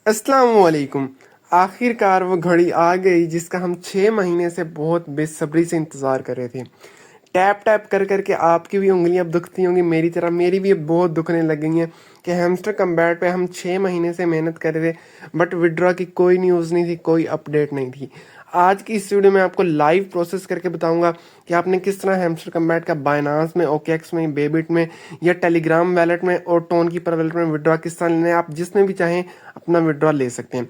अस्सलाम वालेकुम। आखिरकार वो घड़ी आ गई जिसका हम 6 महीने से बहुत बेसब्री से इंतज़ार कर रहे थे। टैप टैप कर करके आपकी भी उंगलियां अब दुखती होंगी मेरी तरह, मेरी भी अब बहुत दुखने लग गई हैं कि हैमस्टर कम्बैट पे हम 6 महीने से मेहनत कर रहे थे, बट विड्रॉ की कोई न्यूज़ नहीं थी, कोई अपडेट नहीं थी। आज की इस वीडियो में आपको लाइव प्रोसेस करके बताऊंगा कि आपने किस तरह हैमस्टर कम्बैट का बाइनांस में, ओकेएक्स में, बेबिट में या टेलीग्राम वैलेट में और टोन कीपर वैलेट में विड्रॉ किस तरह लेना है। आप जिसमें भी चाहें अपना विड्रॉ ले सकते हैं।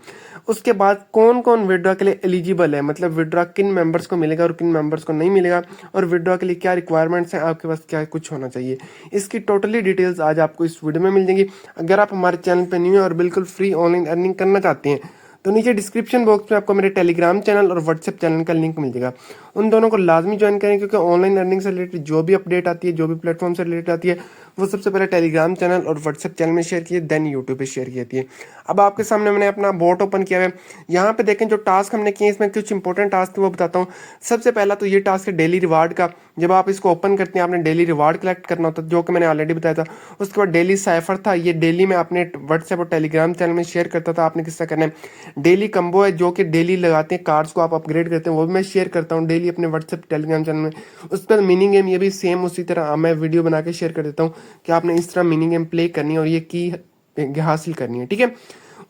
उसके बाद कौन कौन विड्रॉ के लिए एलिजिबल है, मतलब विड्रॉ किन मेंबर्स को मिलेगा और किन मेंबर्स को नहीं मिलेगा, और विड्रॉ के लिए क्या रिक्वायरमेंट्स हैं, आपके पास क्या कुछ होना चाहिए, इसकी टोटली डिटेल्स आज आपको इस वीडियो में मिल जाएंगी। अगर आप हमारे चैनल पर न्यू है और बिल्कुल फ्री ऑनलाइन अर्निंग करना चाहते हैं तो नीचे डिस्क्रिप्शन बॉक्स में आपको मेरे टेलीग्राम चैनल और व्हाट्सएप चैनल का लिंक मिल जाएगा। उन दोनों को लाजमी ज्वाइन करें, क्योंकि ऑनलाइन अर्निंग से रिलेटेड जो भी अपडेट आती है, जो भी प्लेटफॉर्म से रिलेटेड आती है, वो सबसे पहले टेलीग्राम चैनल और व्हाट्सएप चैनल में शेयर किए, देन यूट्यूब पे शेयर की जाती है। अब आपके सामने मैंने अपना बोट ओपन किया है। यहाँ पे देखें जो टास्क हमने किए, इसमें कुछ इंपॉर्टेंट टास्क थे वो बताता हूँ। सबसे पहला तो ये टास्क है डेली रिवार्ड का। जब आप इसको ओपन करते हैं आपने डेली रिवार्ड कलेक्ट करना होता है, जो कि मैंने ऑलरेडी बताया था। उसके बाद डेली साइफर था, ये डेली मैं अपने व्हाट्सएप और टेलीग्राम चैनल में शेयर करता था। आपने किस तरह करना है। डेली कम्बो है जो कि डेली लगाते हैं, कार्ड्स को आप अपग्रेड करते हैं, वो भी मैं शेयर करता हूँ डेली अपने व्हाट्सएप टेलीग्राम चैनल में। उसके बाद मिनी गेम, ये भी सेम उसी तरह मैं वीडियो बना के शेयर कर देता हूँ कि आपने इस तरह मिनी गेम प्ले करनी है और ये की हासिल करनी है, ठीक है।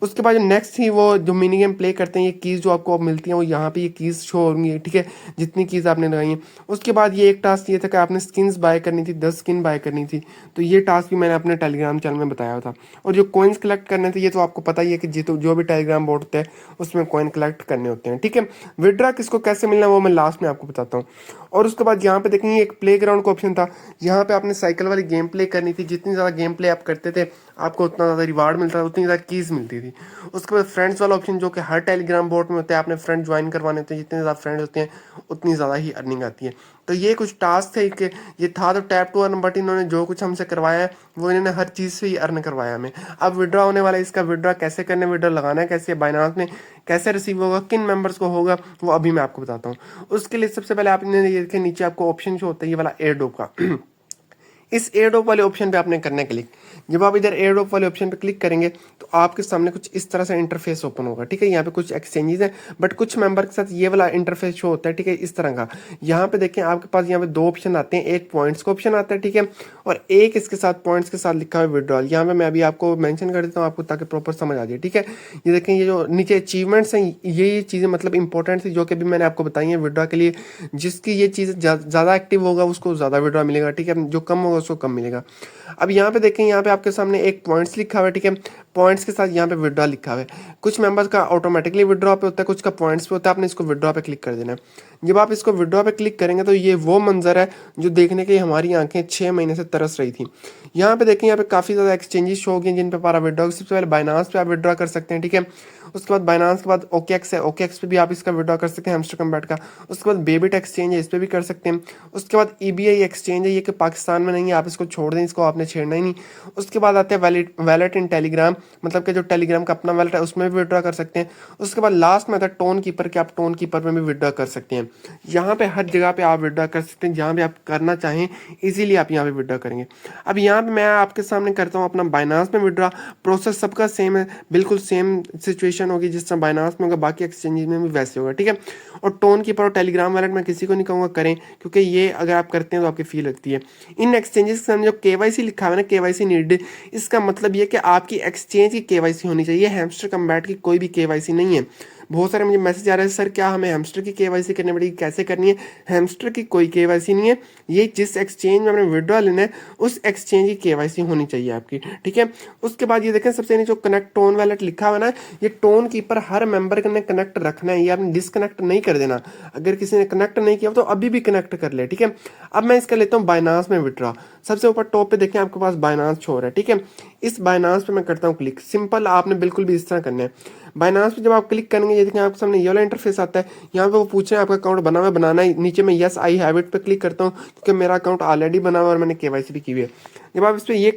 उसके बाद जो नेक्स्ट थी, वो जो मिनी गेम प्ले करते हैं, ये कीज़ जो आपको अब मिलती हैं वो यहाँ पे ये कीज़ शो होंगी, ठीक है, जितनी कीज़ आपने लगाई हैं। उसके बाद ये एक टास्क ये था कि आपने स्किन्स बाय करनी थी, 10 स्किन बाय करनी थी, तो ये टास्क भी मैंने अपने टेलीग्राम चैनल में बताया था। और जो कॉइन्स कलेक्ट करने थे, ये तो आपको पता ही है कि जो भी टेलीग्राम बोर्ड होता है उसमें कॉइन कलेक्ट करने होते हैं, ठीक है। विड्रॉ किसको कैसे मिलना है वो मैं लास्ट में आपको बताता हूँ। और उसके बाद यहाँ पे देखेंगे एक प्ले ग्राउंड का ऑप्शन था। यहाँ पे आपने साइकिल वाली गेम प्ले करनी थी, जितनी ज़्यादा गेम प्ले आप करते थे आपको उतना ज़्यादा रिवार्ड मिलता था, उतनी ज़्यादा कीज़ मिलती थी। उसके बाद फ्रेंड्स वाला ऑप्शन जो कि हर टेलीग्राम बोर्ड में होता है, आपने फ्रेंड ज्वाइन करवाने होते हैं, जितने ज़्यादा फ्रेंड्स होते हैं उतनी ज़्यादा ही अर्निंग आती है। तो ये कुछ टास्क थे कि ये था तो टैप टू अर्न, बट इन्होंने जो कुछ हमसे करवाया है वो इन्होंने हर चीज़ से ही अर्न करवाया हमें। अब विड्रॉ होने वाला है, इसका विड्रॉ कैसे करना है, विड्रॉ लगाना है कैसे, बाइनांस में कैसे रिसीव होगा, किन मेंबर्स को होगा, वो अभी मैं आपको बताता हूँ। उसके लिए सबसे पहले आपने ये देखें नीचे आपको ऑप्शन जो होता है ये वाला एयर ड्रॉप का इस एयर ड्रॉप वाले ऑप्शन पे आपने करना है क्लिक। जब आप इधर एयर ड्रॉप वाले ऑप्शन पे क्लिक करेंगे तो आपके सामने कुछ इस तरह से इंटरफेस ओपन होगा, ठीक है। यहाँ पे कुछ एक्सचेंजेस हैं, बट कुछ मेंबर के साथ ये वाला इंटरफेस शो होता है, ठीक है, इस तरह का। यहाँ पे देखें आपके पास यहाँ पे दो ऑप्शन आते हैं, एक पॉइंट्स का ऑप्शन आता है, ठीक है, और एक इसके साथ पॉइंट्स के साथ लिखा हुआ है विड्रॉल। यहाँ पे मैं अभी आपको मेंशन कर देता हूँ आपको, ताकि प्रॉपर समझ आ जाए, ठीक है। ये देखें ये जो नीचे अचीवमेंट्स हैं, ये चीज़ें मतलब इंपॉर्टेंट थी जो कि अभी मैंने आपको बताई हैं विड्रॉ के लिए। जिसकी ये चीज़ ज़्यादा एक्टिव होगा उसको ज़्यादा विड्रॉ मिलेगा, ठीक है, जो कम होगा उसको कम मिलेगा। अब यहाँ पे देखें, यहाँ पे आपके सामने एक पॉइंट्स लिखा हुआ है, ठीक है, पॉइंट्स के साथ यहाँ पे विड्रॉ लिखा हुआ है। कुछ मेंबर्स का ऑटोमेटिकली विड्रॉ पे होता है, कुछ का पॉइंट्स पे होता है, आपने इसको विड्रॉ पे क्लिक कर देना है। जब आप इसको विड्रॉ पे क्लिक करेंगे तो ये वो मंजर है जो देखने के हमारी आंखें 6 महीने से तरस रही थी। यहाँ पे देखें, यहाँ पे काफ़ी ज़्यादा एक्सचेंजेस शो हो गए जिन पे पारा विड्रॉ, सबसे पहले बाइनांस पे आप विड्रॉ कर सकते हैं, ठीक है। उसके बाद बाइनांस के बाद ओकेएक्स है, ओकेएक्स पे भी आप इसका विड्रॉ कर सकते हैं हैमस्टर कम्बैट का। उसके बाद बेबिट एक्सचेंज है, इस पर भी कर सकते हैं। उसके बाद ईबीआई एक्सचेंज है, ये कि पाकिस्तान में नहीं है, आप इसको छोड़ दें, इसको आपने छेड़ना ही नहीं। उसके बाद आते हैं वैलेट इन टेलीग्राम, मतलब कि जो टेलीग्राम का अपना वैलेट है उसमें भी विड्रॉ कर सकते हैं। उसके बाद लास्ट में आता है टोन कीपर के, आप टोन कीपर में भी विड्रॉ कर सकते हैं। यहाँ पे हर जगह पे आप विड्रॉ कर सकते हैं, जहाँ भी आप करना चाहें इजीली आप यहाँ पे विड्रॉ करेंगे। अब यहाँ पे मैं आपके सामने करता हूँ अपना बाइनांस में विड्रॉ। प्रोसेस सबका सेम है, बिल्कुल सेम सिचुएशन होगी जिस तरह बाइनांस में होगा, बाकी एक्सचेंजेस में भी वैसे होगा, ठीक है। और टोन कीपर और टेलीग्राम वैलेट में किसी को नहीं कहूँगा करें, क्योंकि ये अगर आप करते हैं तो आपकी फी लगती है। इन एक्सचेंजेस के सामने जो केवाईसी लिखा हुआ है ना, केवाईसी नीडेड, इसका मतलब ये कि आपकी एक्सचेंज की केवाईसी होनी चाहिए, हैमस्टर कम्बैट की कोई भी केवाईसी नहीं है। बहुत सारे मुझे मैसेज आ रहे हैं, सर क्या हमें हैमस्टर की केवाईसी करनी पड़ेगी, कैसे करनी है। हैमस्टर की कोई केवाईसी नहीं है, ये जिस एक्सचेंज में हमने विड्रॉ लेना है उस एक्सचेंज की केवाईसी होनी चाहिए आपकी, ठीक है। उसके बाद ये देखें सबसे नीचे जो कनेक्ट टोन वैलेट लिखा हुआ ना, ये टोन कीपर हर मेंबर ने कनेक्ट रखना है, ये आपने डिसकनेक्ट नहीं कर देना। अगर किसी ने कनेक्ट नहीं किया तो अभी भी कनेक्ट कर ले, ठीक है। अब मैं इसका लेता हूँ बाइनांस में विड्रॉ। सबसे ऊपर टॉप पे देखें आपके पास बाइनांस शो हो रहा है, ठीक है। इस बाइनांस पे मैं करता हूँ क्लिक। सिंपल, आपने बिल्कुल भी इस तरह करना है। बाइनांस पे जब आप क्लिक करेंगे ये देखें आपके सामने ये वाला इंटरफेस आता है। यहाँ पे वो पूछ रहे हैं आपका अकाउंट बना हुआ है, बनाना है। नीचे में यस आई हैव इट पे क्लिक करता हूँ, क्योंकि मेरा अकाउंट ऑलरेडी बना हुआ है और मैंने केवाईसी भी की हुई है। जब आप इस पर ये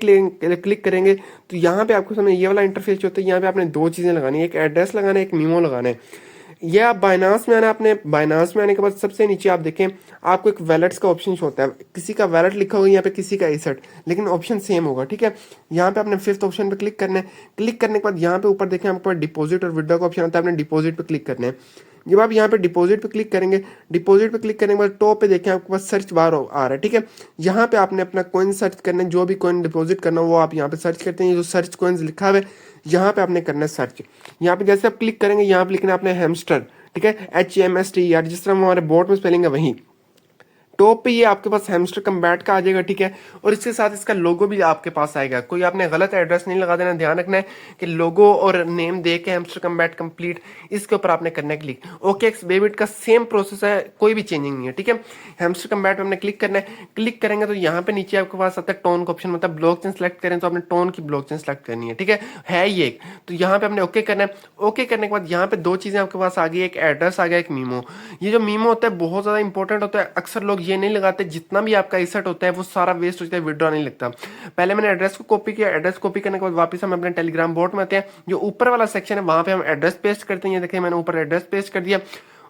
क्लिक करेंगे तो यहाँ पे आपको सामने ये वाला इंटरफेस होता है। यहाँ पे आपने दो चीज़ें लगानी है, एक एड्रेस लगाना है, एक मीमो लगाना है। ये आप बाइनांस में आना, अपने बाइनांस में आने के बाद सबसे नीचे आप देखें आपको एक वैलेट्स का ऑप्शन होता है, किसी का वैलेट लिखा होगा यहाँ पे, किसी का एसेट, लेकिन ऑप्शन सेम होगा, ठीक है। यहाँ पे आपने फिफ्थ ऑप्शन पे क्लिक करना है। क्लिक करने के बाद यहाँ पे ऊपर देखें आपके पास डिपॉजिट और विड्रॉ का ऑप्शन आता है, आपने डिपॉजिट पे क्लिक करना है। जब आप यहाँ पे डिपॉजिट पे क्लिक करेंगे, डिपॉजिट पे क्लिक करने के बाद टॉप पे देखें आपके पास सर्च बार आ रहा है, ठीक है। यहाँ पे आपने अपना कॉइन सर्च करना है, जो भी कॉइन डिपॉजिट करना हो वो आप यहाँ पे सर्च करते हैं, जो सर्च कॉइन्स लिखा हुआ है यहाँ पे आपने करना है सर्च। यहाँ पे जैसे आप क्लिक करेंगे यहाँ पे लिखना है आपने हैमस्टर, ठीक है, HMSTER, जिस तरह हमारे बोर्ड में स्पेलिंग है वहीं टॉप पे ये आपके पास हैमस्टर कम्बैट का आ जाएगा, ठीक है। और इसके साथ इसका लोगो भी आपके पास आएगा, कोई आपने गलत एड्रेस नहीं लगा देना, ध्यान रखना है कि लोगो और नेम दे के हैमस्टर कम्बैट कंप्लीट, इसके ऊपर आपने करना है क्लिक। OKX बेबिट का सेम प्रोसेस है, कोई भी चेंजिंग नहीं है, ठीक है। हैमस्टर कम्बैट पे हमने क्लिक करना है। क्लिक करेंगे तो यहाँ पे नीचे आपके पास आता है टोन का ऑप्शन, मतलब ब्लॉकचेन सेलेक्ट करें तो आपने टोन की ब्लॉकचेन सेलेक्ट करनी है, ठीक है ये एक। तो यहाँ पे हमने ओके करना है। ओके करने के बाद यहाँ पे दो चीजें आपके पास आ गई, एक एड्रेस आ गया, एक मीमो। ये जो मीमो होता है बहुत ज्यादा इंपॉर्टेंट होता है, अक्सर लोग ये नहीं लगाते, जितना भी आपका एसेट होता है वो सारा वेस्ट हो जाता है, विड्रॉ नहीं लगता। पहले मैंने एड्रेस को कॉपी किया, एड्रेस कॉपी करने के बाद वापस हम अपने टेलीग्राम बोर्ड में आते हैं, जो ऊपर वाला सेक्शन है वहां पे हम एड्रेस पेस्ट करते हैं। ये देखिए मैंने ऊपर एड्रेस पेस्ट कर दिया।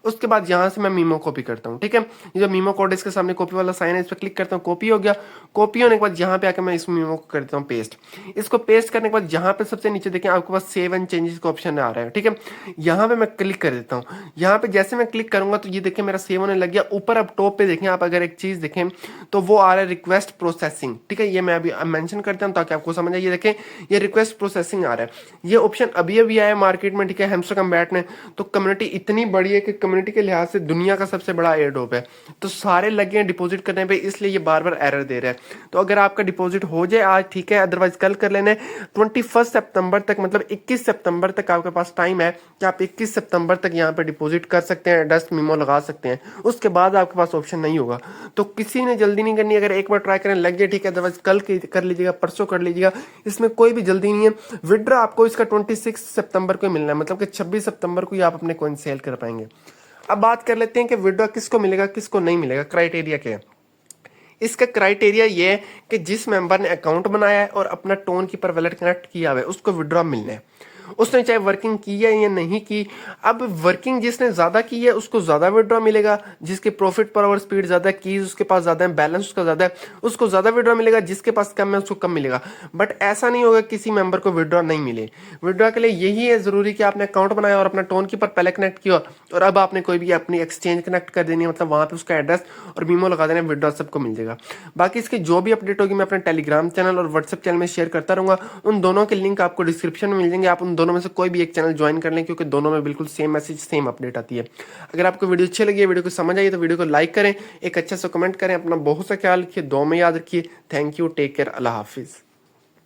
उसके बाद यहां से मैं मीमो कॉपी करता हूं, ठीक है। ये जो मीमो कोड इसके सामने कॉपी वाला साइन है, इस पर क्लिक करता हूं, कॉपी हो गया। कॉपी होने के बाद यहाँ पे आकर मैं इस मीमो को करता हूँ पेस्ट। इसको पेस्ट करने के बाद यहाँ पे सबसे नीचे देखें आपके पास सेव एंड चेंजेस का ऑप्शन आ रहा है, ठीक है। यहाँ पे मैं क्लिक कर देता हूँ। यहाँ पे जैसे मैं क्लिक करूंगा तो ये देखें मेरा सेव होने लग गया। ऊपर अब टॉप पे देखें आप, अगर एक चीज देखें तो वो आ रहा है रिक्वेस्ट प्रोसेसिंग, ठीक है। ये मैं अभी मेंशन करता हूँ ताकि आपको समझ आए। ये देखें ये रिक्वेस्ट प्रोसेसिंग आ रहा है, ये ऑप्शन अभी अभी आया मार्केट में, ठीक है, हैमस्टर कम्बैट ने। तो कम्युनिटी इतनी बड़ी है कि कम्युनिटी के लिहाज से दुनिया का सबसे बड़ा एयरड्रॉप है, तो सारे लगे हैं डिपॉजिट करने पे, इसलिए ये बार बार एरर दे रहा है। तो अगर आपका डिपॉजिट हो जाए आज, ठीक है, अदरवाइज कल कर लेना है। 21 सितंबर तक, मतलब 21 सितंबर तक आपके पास टाइम है कि आप 21 सितंबर तक यहाँ पे डिपॉजिट कर सकते हैं, डस्ट मीमो लगा सकते हैं। उसके बाद आपके पास ऑप्शन नहीं होगा, तो किसी ने जल्दी नहीं करनी। अगर एक बार ट्राई करने लग जाए, ठीक है, अदरवाइज कल कर लीजिएगा, परसों कर लीजिएगा, इसमें कोई भी जल्दी नहीं है। विड्रॉ आपको इसका 26 सितंबर को मिलना है, मतलब कि 26 सितंबर को ही आप अपने कॉइन सेल कर पाएंगे। अब बात कर लेते हैं कि विड्रॉ किसको मिलेगा किसको नहीं मिलेगा, क्राइटेरिया क्या है। इसका क्राइटेरिया ये है कि जिस मेंबर ने अकाउंट बनाया है और अपना टोन कीपर वॉलेट कनेक्ट किया हुआ है उसको विड्रॉ मिलना है, उसने चाहे वर्किंग की है या नहीं की। अब वर्किंग जिसने ज्यादा की है उसको ज्यादा विड्रॉ मिलेगा, जिसके प्रॉफिट पर आवर स्पीड ज्यादा है, कीज उसके पास ज्यादा है, बैलेंस उसका ज्यादा है, उसको ज्यादा विड्रॉ मिलेगा। जिसके पास कम है उसको कम मिलेगा। बट ऐसा नहीं होगा किसी मेंबर को विड्रॉ नहीं मिले। विड्रॉ के लिए यही है जरूरी कि आपने अकाउंट बनाया और अपना टोन कीपर पहले कनेक्ट किया, और अब आपने कोई भी अपनी एक्सचेंज कनेक्ट कर देनी है, मतलब वहां पे उसका एड्रेस और मीमो लगा देना, विड्रॉ सबको मिल जाएगा। बाकी इसकी जो भी अपडेट होगी मैं अपने टेलीग्राम चैनल और व्हाट्सएप चैनल में शेयर करता रहूंगा। उन दोनों के लिंक आपको डिस्क्रिप्शन में मिल जाएंगे, आप उन दोनों में से कोई भी एक चैनल ज्वाइन कर लें, क्योंकि दोनों में बिल्कुल सेम मैसेज सेम अपडेट आती है। अगर आपको वीडियो अच्छी लगी है, वीडियो को समझ आई तो वीडियो को लाइक करें, एक अच्छा सा कमेंट करें, अपना बहुत सा ख्याल रखिए, दुआ में याद रखिए। थैंक यू, टेक केयर, अल्लाह हाफिज।